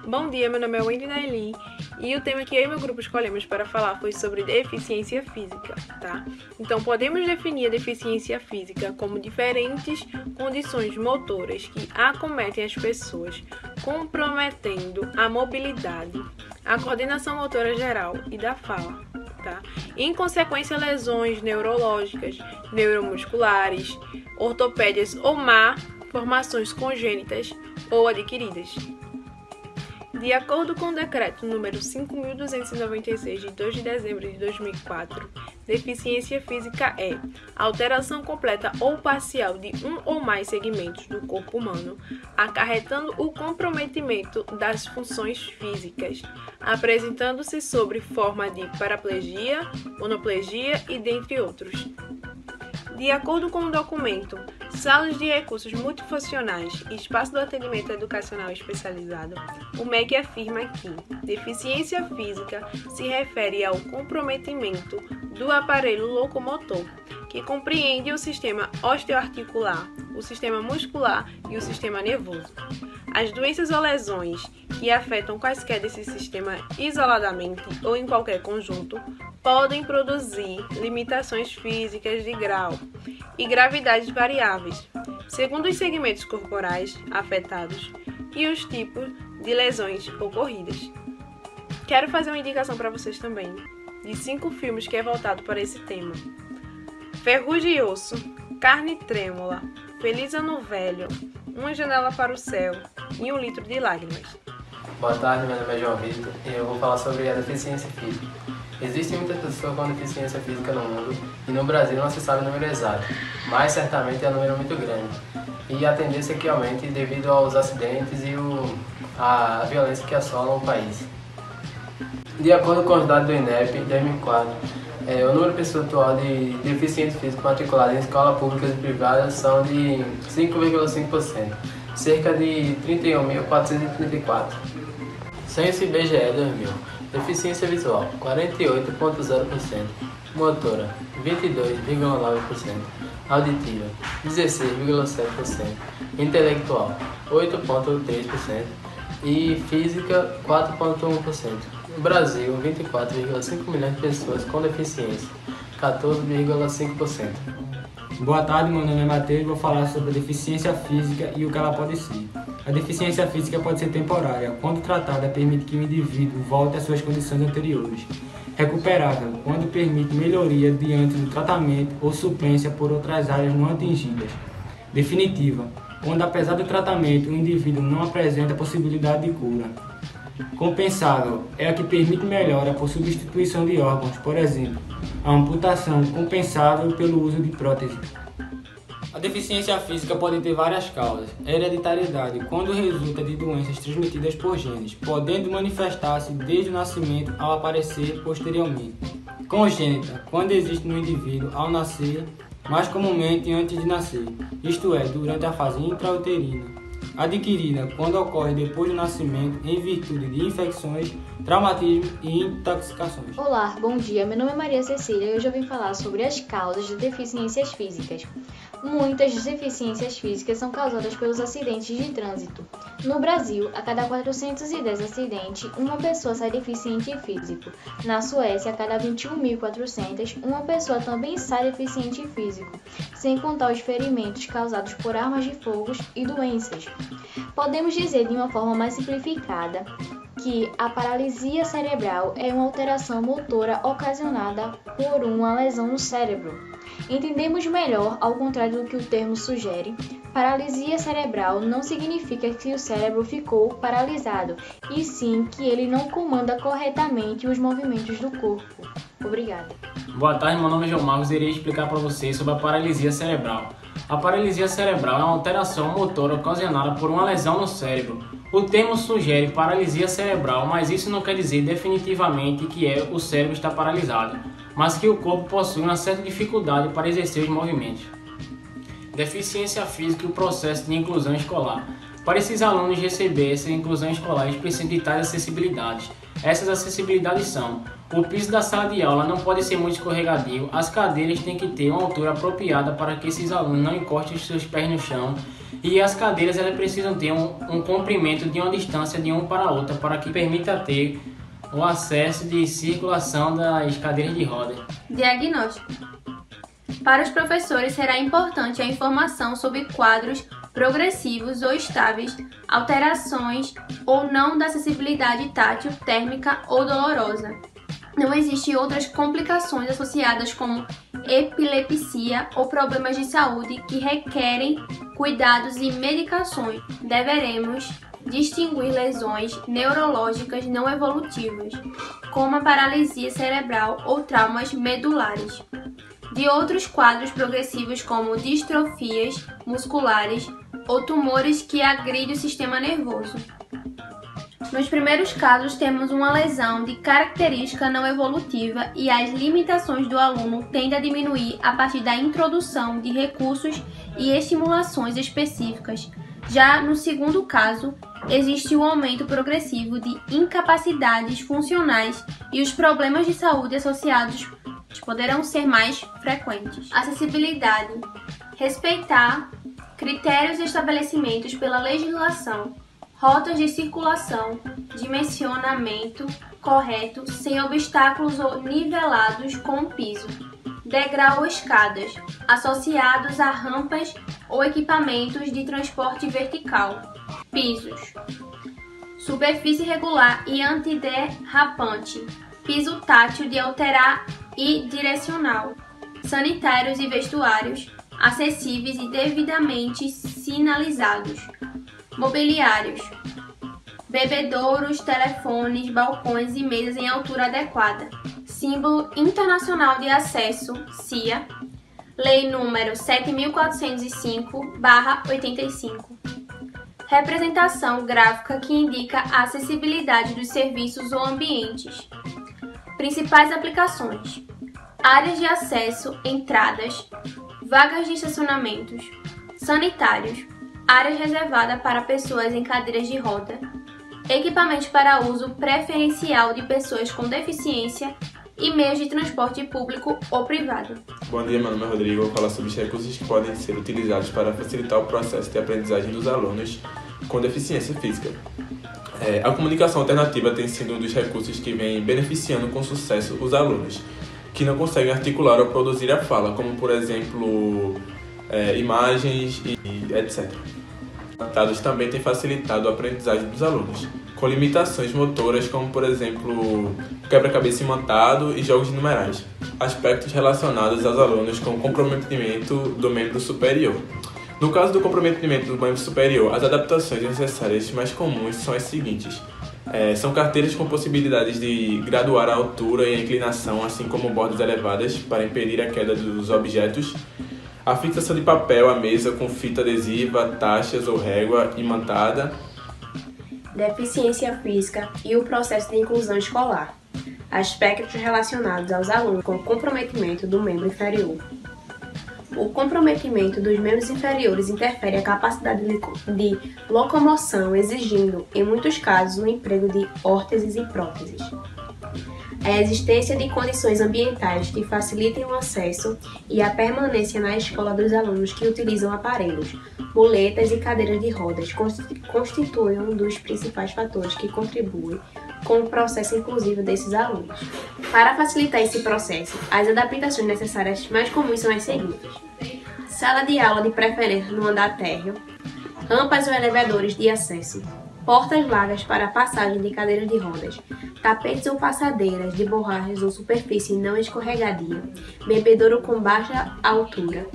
Bom dia, meu nome é Wendy Naili e o tema que eu e meu grupo escolhemos para falar foi sobre deficiência física, tá? Então, podemos definir a deficiência física como diferentes condições motoras que acometem as pessoas, comprometendo a mobilidade, a coordenação motora geral e da fala, tá? Em consequência, lesões neurológicas, neuromusculares, ortopédias ou malformações congênitas ou adquiridas. De acordo com o decreto número 5.296 de 2 de dezembro de 2004, deficiência física é alteração completa ou parcial de um ou mais segmentos do corpo humano, acarretando o comprometimento das funções físicas, apresentando-se sob forma de paraplegia, monoplegia e dentre outros. De acordo com o documento Salas de Recursos Multifuncionais e Espaço do Atendimento Educacional Especializado, o MEC afirma que deficiência física se refere ao comprometimento do aparelho locomotor, que compreende o sistema osteoarticular, o sistema muscular e o sistema nervoso. As doenças ou lesões que afetam quaisquer desse sistema isoladamente ou em qualquer conjunto podem produzir limitações físicas de grau e gravidade variáveis, segundo os segmentos corporais afetados e os tipos de lesões ocorridas. Quero fazer uma indicação para vocês também, de 5 filmes que é voltado para esse tema. Ferrugem e Osso, Carne Trêmula, Feliz Ano Velho, Uma Janela para o Céu e Um Litro de Lágrimas. Boa tarde, meu nome é João Vitor e eu vou falar sobre a deficiência física. Existem muitas pessoas com deficiência física no mundo e no Brasil não se sabe o número exato, mas certamente é um número muito grande. E a tendência é que aumente devido aos acidentes e a violência que assolam o país. De acordo com os dados do INEP, em 2004, o número percentual de deficientes físicos matriculados em escolas públicas e privadas são de 5,5%, cerca de 31.434. Censo IBGE 2000. Deficiência visual, 48,0%. Motora, 22,9%. Auditiva, 16,7%. Intelectual, 8,3%. E física, 4,1%. No Brasil, 24,5 milhões de pessoas com deficiência, 14,5%. Boa tarde, meu nome é Matheus e vou falar sobre a deficiência física e o que ela pode ser. A deficiência física pode ser temporária, quando tratada permite que o indivíduo volte às suas condições anteriores. Recuperável, quando permite melhoria diante do tratamento ou suplência por outras áreas não atingidas. Definitiva, quando apesar do tratamento o indivíduo não apresenta possibilidade de cura. Compensável, é a que permite melhora por substituição de órgãos, por exemplo, a amputação compensável pelo uso de prótese. A deficiência física pode ter várias causas. Hereditariedade, quando resulta de doenças transmitidas por genes, podendo manifestar-se desde o nascimento ao aparecer posteriormente. Congênita, quando existe no indivíduo ao nascer, mais comumente antes de nascer, isto é, durante a fase intrauterina. Adquirida, quando ocorre depois do nascimento em virtude de infecções, traumatismo e intoxicações. Olá, bom dia. Meu nome é Maria Cecília e hoje eu vim falar sobre as causas de deficiências físicas. Muitas deficiências físicas são causadas pelos acidentes de trânsito. No Brasil, a cada 410 acidentes, uma pessoa sai deficiente físico. Na Suécia, a cada 21.400, uma pessoa também sai deficiente físico, sem contar os ferimentos causados por armas de fogo e doenças. Podemos dizer de uma forma mais simplificada que a paralisia cerebral é uma alteração motora ocasionada por uma lesão no cérebro. Entendemos melhor, ao contrário do que o termo sugere, paralisia cerebral não significa que o cérebro ficou paralisado, e sim que ele não comanda corretamente os movimentos do corpo. Obrigada. Boa tarde, meu nome é João Marcos e irei explicar para vocês sobre a paralisia cerebral. A paralisia cerebral é uma alteração motora ocasionada por uma lesão no cérebro. O termo sugere paralisia cerebral, mas isso não quer dizer definitivamente que o cérebro está paralisado, mas que o corpo possui uma certa dificuldade para exercer os movimentos. Deficiência física e o processo de inclusão escolar. Para esses alunos receber essa inclusão escolar, eles precisam de tais acessibilidades. Essas acessibilidades são: o piso da sala de aula não pode ser muito escorregadio, as cadeiras têm que ter uma altura apropriada para que esses alunos não encostem os seus pés no chão, e as cadeiras elas precisam ter um comprimento de uma distância de uma para a outra para que permita ter o acesso de circulação das cadeiras de rodas. Diagnóstico. Para os professores será importante a informação sobre quadros progressivos ou estáveis, alterações ou não da acessibilidade tátil, térmica ou dolorosa. Não existem outras complicações associadas como epilepsia ou problemas de saúde que requerem cuidados e medicações. Deveremos distinguir lesões neurológicas não evolutivas, como a paralisia cerebral ou traumas medulares, de outros quadros progressivos como distrofias musculares ou tumores que agridem o sistema nervoso. Nos primeiros casos, temos uma lesão de característica não evolutiva e as limitações do aluno tendem a diminuir a partir da introdução de recursos e estimulações específicas. Já no segundo caso, existe um aumento progressivo de incapacidades funcionais e os problemas de saúde associados poderão ser mais frequentes. Acessibilidade. Respeitar critérios e estabelecimentos pela legislação, rotas de circulação, dimensionamento correto, sem obstáculos ou nivelados com o piso, degrau ou escadas, associados a rampas ou equipamentos de transporte vertical, pisos, superfície regular e antiderrapante, piso tátil de alterar e direcional, sanitários e vestuários, acessíveis e devidamente sinalizados, mobiliários, bebedouros, telefones, balcões e mesas em altura adequada, Símbolo Internacional de Acesso, CIA, Lei número 7.405/85. Representação gráfica que indica a acessibilidade dos serviços ou ambientes. Principais aplicações: áreas de acesso, entradas, vagas de estacionamentos, sanitários, áreas reservadas para pessoas em cadeiras de roda, equipamentos para uso preferencial de pessoas com deficiência e meios de transporte público ou privado. Bom dia, meu nome é Rodrigo. Eu vou falar sobre os recursos que podem ser utilizados para facilitar o processo de aprendizagem dos alunos com deficiência física. A comunicação alternativa tem sido um dos recursos que vem beneficiando com sucesso os alunos que não conseguem articular ou produzir a fala, como por exemplo imagens e etc. Dados também têm facilitado a aprendizagem dos alunos, com limitações motoras como por exemplo quebra-cabeça imantado e jogos de numerais, aspectos relacionados aos alunos com comprometimento do membro superior. No caso do comprometimento do membro superior, as adaptações necessárias mais comuns são as seguintes. São carteiras com possibilidades de graduar a altura e a inclinação, assim como bordas elevadas para impedir a queda dos objetos, a fixação de papel à mesa com fita adesiva, taxas ou régua imantada. Deficiência física e o processo de inclusão escolar. Aspectos relacionados aos alunos com comprometimento do membro inferior. O comprometimento dos membros inferiores interfere a capacidade de locomoção, exigindo, em muitos casos, o emprego de órteses e próteses. A existência de condições ambientais que facilitem o acesso e a permanência na escola dos alunos que utilizam aparelhos, muletas e cadeiras de rodas constituem um dos principais fatores que contribuem com o processo inclusivo desses alunos. Para facilitar esse processo, as adaptações necessárias mais comuns são as seguintes: sala de aula de preferência no andar térreo, rampas ou elevadores de acesso, portas largas para a passagem de cadeiras de rodas, tapetes ou passadeiras de borrachas ou superfície não escorregadia, bebedouro com baixa altura,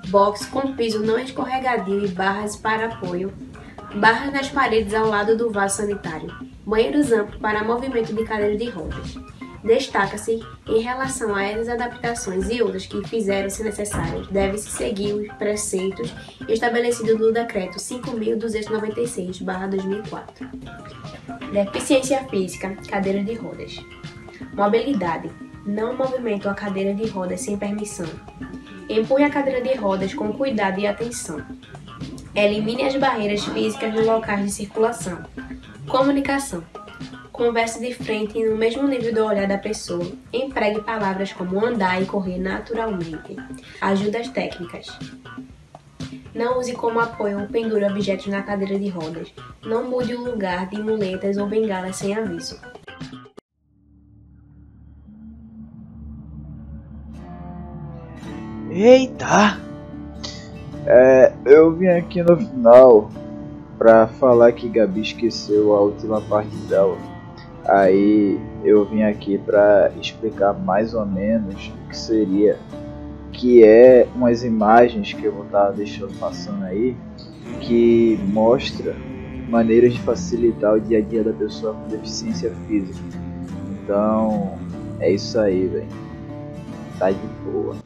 box com piso não escorregadio e barras para apoio, barras nas paredes ao lado do vaso sanitário, banheiros amplos para movimento de cadeiras de rodas. Destaca-se, em relação a essas adaptações e outras que fizeram-se necessárias, deve-se seguir os preceitos estabelecidos no Decreto 5.296/2004. Deficiência física, cadeira de rodas. Mobilidade. Não movimento a cadeira de rodas sem permissão. Empurre a cadeira de rodas com cuidado e atenção. Elimine as barreiras físicas nos locais de circulação. Comunicação. Converse de frente e no mesmo nível do olhar da pessoa. Empregue palavras como andar e correr naturalmente. Ajudas técnicas. Não use como apoio ou pendure objetos na cadeira de rodas. Não mude o lugar de muletas ou bengalas sem aviso. Eita! Eu vim aqui no final pra falar que Gabi esqueceu a última parte dela. Aí eu vim aqui pra explicar mais ou menos o que seria, que é umas imagens que eu vou estar deixando passando aí, que mostra maneiras de facilitar o dia a dia da pessoa com deficiência física. Então é isso aí, velho. Tá de boa.